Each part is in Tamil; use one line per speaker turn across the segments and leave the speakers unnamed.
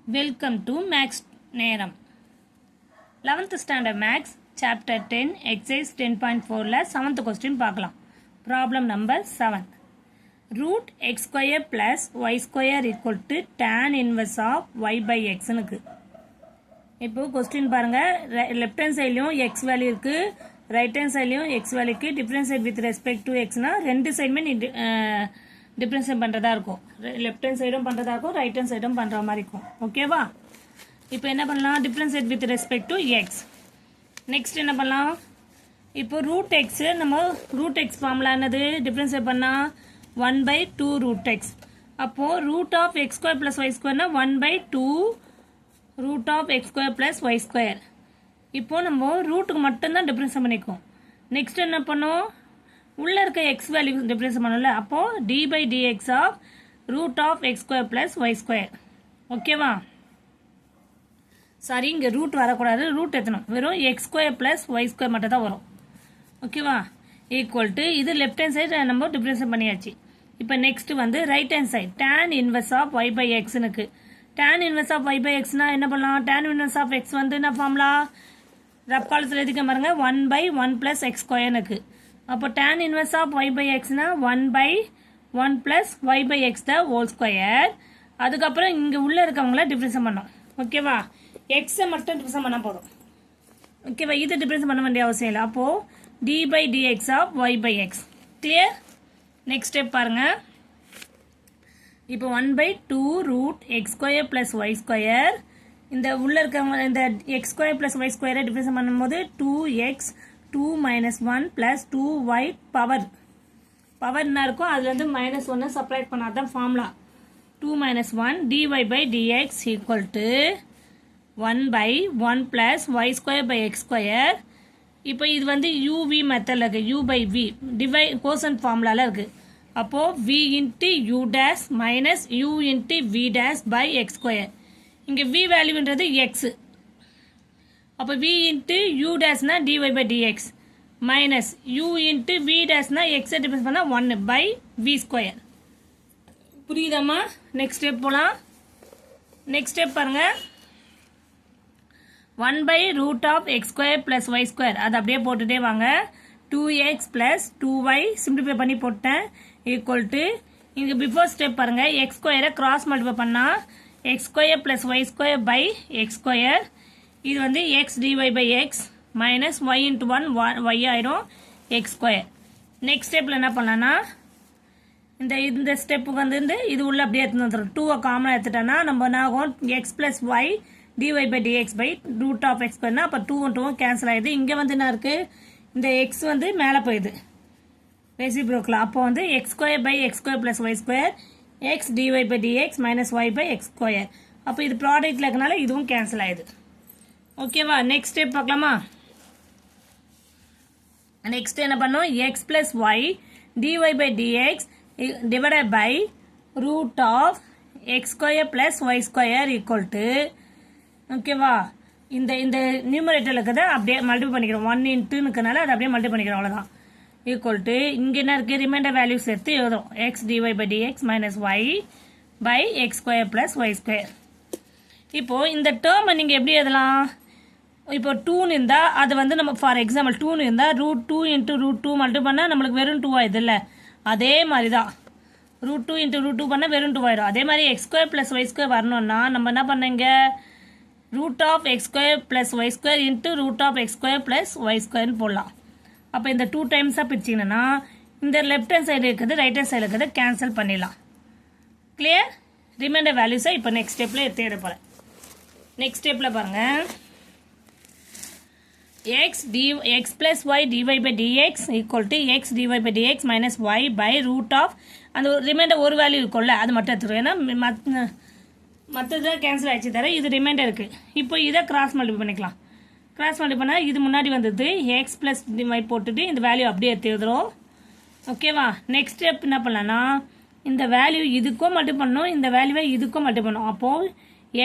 Welcome to Max நேரம் 11th standard Max chapter 10 exercise 10.4ல 7th question பார்க்கலாம். Problem number 7. Root x square plus y square equal to tan inverse of y by x னுக்கு. இப்போ question பாருங்க, left hand sideலயும் x value இருக்கு, right hand sideலயும் x value இருக்கு. differentiate with respect to x னா ரெண்டு சைடுமே டிஃபரன்ஷியேட் பண்ணுறதா இருக்கும். லெஃப்ட் ஹேண்ட் சைடும் பண்ணுறதா இருக்கும், ரைட் ஹேண்ட் சைடும் பண்ணுற மாதிரி இருக்கும். ஓகேவா? இப்போ என்ன பண்ணலாம்? Differentiate with respect to X. Next என்ன பண்ணலாம்? இப்போ ரூட் எக்ஸ், நம்ம ரூட் எக்ஸ் ஃபார்முலா என்னது? டிஃபரன்ஷியேட் பண்ணால் 1/2 ரூட் எக்ஸ். அப்போது root of X square plus Y ஸ்கொயர்னா 1/2 root of X square plus Y square. இப்போது நம்ம ரூட்டுக்கு மட்டும்தான் டிஃபரன்ஷியேட் பண்ணிக்குவோம். நெக்ஸ்ட் என்ன பண்ணோம்? உள்ள இருக்க x வேல்யூ டிஃபரன்ஸ் பண்ணல, அப்போ d by dx of root of x square plus y square. ஓகேவா? சாரி, இங்க ரூட் வரக்கூடாது, ரூட் எத்தணும், வெறும் x square plus y square மட்டும் தான் வரும். ஓகேவா? ஈக்குவல் டு இது லெஃப்ட் ஹேண்ட் சைடு நம்ம டிஃபரன்ஸ் பண்ணியாச்சு. இப்போ நெக்ஸ்ட் வந்து right hand side tan inverse of y by x னுக்கு. tan inverse of y by x னா என்ன பண்ணலாம்? tan inverse of x வந்து என்ன ஃபார்முலா? ரஃப் காலத்தில் எதுக்கு பாருங்க, 1/1 plus x square னுக்கு. அப்போ tan inverse of y by x னா 1/1 plus y by x the whole square. அதுக்கப்புறம் இங்க உள்ள இருக்கவங்கள டிஃபரன்ஸ் பண்ணோம். ஓகேவா? x மட்டும் டிஃபரன்ஸ் பண்ணா போதும். ஓகேவா? இது டிஃபரன்ஸ் பண்ண வேண்டிய அவசியம் இல்லை. அப்போ d by dx of y by x. Clear? Next step பாருங்க. இப்போ 1/2 root X square plus Y square. இந்த உள்ள இருக்கவங்க இந்த எக்ஸ் ஸ்கொயர் பிளஸ் ஒய் ஸ்கொயரை டிஃபரன்ஸ் பண்ணும்போது 2x 2 minus 1 plus 2y power என்ன இருக்கும், அதுல இருந்து -1 சப்ராக்ட் பண்ணாதான் formula. 2 minus 1 dy by dx equal to 1/1 plus y square by x square. இப்போ இது வந்து uv மெத்தட்ல இருக்கு, u by v divide quotient ஃபார்முலால இருக்கு. அப்போ v into u dash minus u into v dash by x square. இங்க v வேல்யூன்றது x. அப்போ v into u dash na dy by dx minus u into v dash na x difference பண்ணா 1 by v square. புரியுதாமா? நெக்ஸ்ட் ஸ்டெப் போலாம். நெக்ஸ்ட் ஸ்டெப் பாருங்க, 1/root of x square plus y square. அது அப்படியே போட்டுட்டே வாங்க. 2x plus 2y சிம்பிளிஃபை பண்ணி போட்டேன் ஈக்குவல் டு இங்க பிஃபோர் ஸ்டெப் பாருங்க, x ஸ்கொயரை கிராஸ் மல்டிப்ளை பண்ணா x square plus y square by x square. இது வந்து x dy by x minus y into 1 y ஆயிரும் x square. நெக்ஸ்ட் ஸ்டெப்ல என்ன பண்ணலாம்னா, இந்த ஸ்டெப்புக்கு வந்து இது உள்ள அப்படியே எடுத்து வந்துடும். 2 காமனா எடுத்துட்டோம்னா நம்ம என்ன ஆகும், x plus y dy by dx by root of x square. அப்போ 2 2 கேன்சல் ஆயிடுது. இங்க வந்து என்ன இருக்கு, இந்த x வந்து மேலே போயிடுது ரெசிப்ரோக்கல். அப்போ வந்து x square by x square plus y square x dy by dx minus y by x square. அப்போ இது ப்ராடக்ட்ல இருக்கனால இதுவும் கேன்சல் ஆயிடுது. ஓகேவா? நெக்ஸ்ட் ஸ்டெப் பார்க்கலாமா? நெக்ஸ்ட் என்ன பண்ணோம், x plus y dy by dx divided by root of x square plus y square equal to, ஓகேவா, இந்த நியூமரேட்டர்ல இருக்கிறத அப்படியே மல்டிபிள் பண்ணிக்கிறோம். 1 into இருக்கனால அதை அப்படியே மல்டிபிள் பண்ணிக்கிறோம், அவ்வளவுதான். ஈக்குவல் டு இங்க என்ன இருக்கு, ரிமைண்டர் வேல்யூஸ் எடுத்து எழுதுறோம். x dy by dx minus y by x square plus y square. இப்போ இந்த டேர்ம் நீங்க எப்படி எழுதலாம்? இப்போ 2 இருந்தா அது வந்து நம்ம ஃபார் எக்ஸாம்பிள் 2 இருந்தா √2 into √2 மல்டிபிள் பண்ணா நம்மளுக்கு வெறும் 2 ஆயிடுது இல்ல? அதே மாதிரி தான் √2 into √2 பண்ணா வெறும் 2 ஆயிடும். அதே மாதிரி x square plus Y square வரணும்னா நம்ம என்ன பண்ணீங்க, root of X square plus Y square into root of X square plus y square போடலாம். அப்போ இந்த 2 டைம்ஸாக பிரிச்சிங்கன்னா இந்த லெஃப்ட் ஹேண்ட் சைடு இருக்கிறது ரைட் ஹேண்ட் சைடு இருக்கிறத கேன்சல் பண்ணிடலாம். கிளியர்? ரிமைண்டர் வேல்யூஸை இப்போ நெக்ஸ்ட் ஸ்டெப்ல எடுத்து எடுக்க போகிறேன். நெக்ஸ்ட் ஸ்டெப்ல பாருங்க, x plus y dy by dx equal to x dy by dx minus y by root of அந்த ரிமைண்டர் ஒரு வேல்யூ இருக்கும்ல அது மட்டும் எடுத்துருவோம். ஏன்னா மற்றது கேன்சல் ஆயிடுச்சு, தர இது ரிமைண்டர் இருக்கு. இப்போ இதை கிராஸ் மல்டிபிள் பண்ணிக்கலாம். கிராஸ் மல்டிபிள் பண்ணால் இது முன்னாடி வந்தது x plus y போட்டுட்டு இந்த வேல்யூ அப்படியே எடுத்து எழுதுறோம். ஓகேவா? நெக்ஸ்ட் ஸ்டெப் என்ன பண்ணலாம்னா, இந்த வேல்யூ இதுக்கும் மல்டிபிள் பண்ணணும், இந்த வேல்யூவை இதுக்கும் மல்டிபிள் பண்ணணும். அப்போ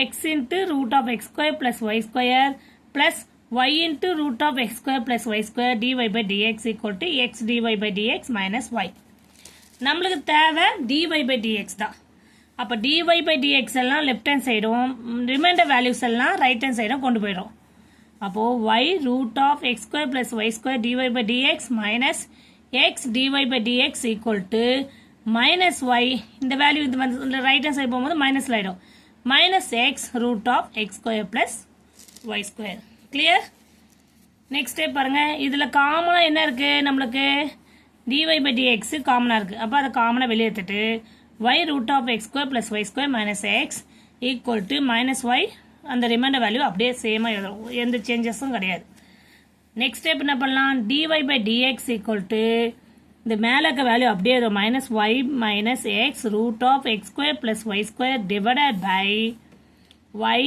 x into root of x square plus y square plus y into root of x square plus y square dy by dx equal to x dy by dx minus y. நம்மளுக்கு தேவை dy by dx தான். அப்போ dy by dx எல்லாம் லெஃப்ட் ஹேண்ட் சைடும் ரிமைண்டர் வேல்யூஸ் எல்லாம் ரைட் ஹேண்ட் சைடும் கொண்டு போயிடும். அப்போது y root of x square plus y square dy by dx minus x dy by dx equal to minus y, இந்த வேல்யூ இந்த ரைட் ஹேண்ட் சைடு போகும்போது மைனஸில் ஆகிடும், minus x root of x square plus y square. Clear? Next step பாருங்கள். இதில் காமனாக என்ன இருக்குது நம்மளுக்கு? dy by dx காமனாக இருக்குது. அப்போ அதை காமனாக வெளியேற்றிட்டு y root of x square plus y square minus x equal to minus y, அந்த ரிமைண்டர் வேல்யூ அப்படியே சேமாக எழுதும், எந்த சேஞ்சஸும் கிடையாது. நெக்ஸ்ட் ஸ்டெப் என்ன பண்ணலாம்? dy by dx equal to இந்த மேலே இருக்க வேல்யூ அப்படியே எழுதும், minus y minus x root of x square plus y square divided by y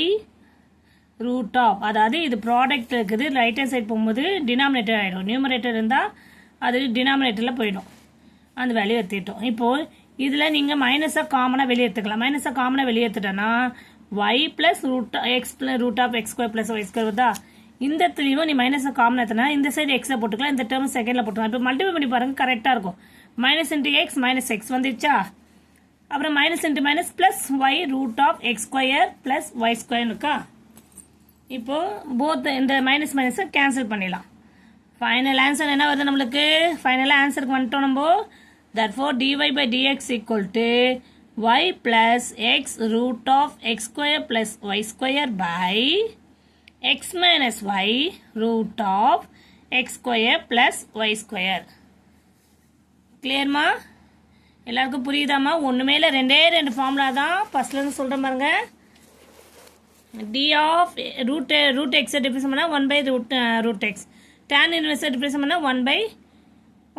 root of, அதாவது இது ப்ராடக்ட் இருக்குது, ரைட் ஹேண்ட் சைட் போகும்போது டினாமினேட்டர் ஆகிடும், நியூமரேட்டர் இருந்தால் அது டினாமினேட்டரில் போயிடும், அந்த வேல்யூ எடுத்துக்கிட்டோம். இப்போது இதில் நீங்கள் மைனஸாக காமனாக வெளியேற்றுக்கலாம். மைனஸாக காமனாக வெளியேற்றுட்டோன்னா y plus root of X square plus Y square வருதா? இந்த த்ரீவும் நீ மைனஸாக காமனாக எடுத்தனா இந்த சைடு எக்ஸை போட்டுக்கலாம், இந்த டேர்ம் செகண்டில் போட்டுக்கலாம். இப்போ மல்டிபிள் பண்ணி பாருங்கள், கரெக்டாக இருக்கும். Minus into x minus x வந்துச்சா? அப்புறம் minus into minus plus y root of X square plus Y square இருக்கா? இப்போது போத் இந்த மைனஸ் மைனஸை கேன்சல் பண்ணிடலாம். ஃபைனல் ஆன்சர் என்ன வருது நம்மளுக்கு? ஃபைனலாக ஆன்சருக்கு வந்துட்டோம் நம்ம. therefore dy by dx equal to y plus x root of x square plus y square by x minus y root of x square plus y square. கிளியர்மா? எல்லாருக்கும் புரியுதாம்மா? ஒன்று மேலே ரெண்டு ஃபார்முலா தான் ஃபஸ்ட்லேருந்து சொல்கிறேன் பாருங்க. d of root x difference பண்ணால் 1 by root x, tan inverse difference பண்ணால் 1 by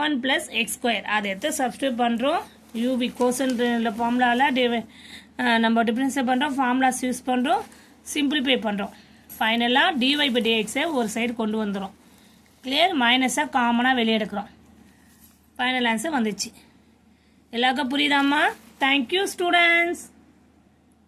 1 plus x square, அதை எடுத்து சப்ஸ்டியூட் பண்ணுறோம். யூபி கோசன்ட் ஃபார்முலாவில் நம்ம டிஃபரன்ஸை பண்ணுறோம், ஃபார்முலாஸ் யூஸ் பண்ணுறோம், சிம்பிளிஃபை பண்ணுறோம். ஃபைனலாக dy by dxஐ ஒரு சைடு கொண்டு வந்துடும். கிளியர்? மைனஸாக காமனாக வெளியே எடுக்கிறோம். ஃபைனல் ஆன்சர் வந்துச்சு. எல்லாருக்கும் புரியுதாம்மா? Thank you students.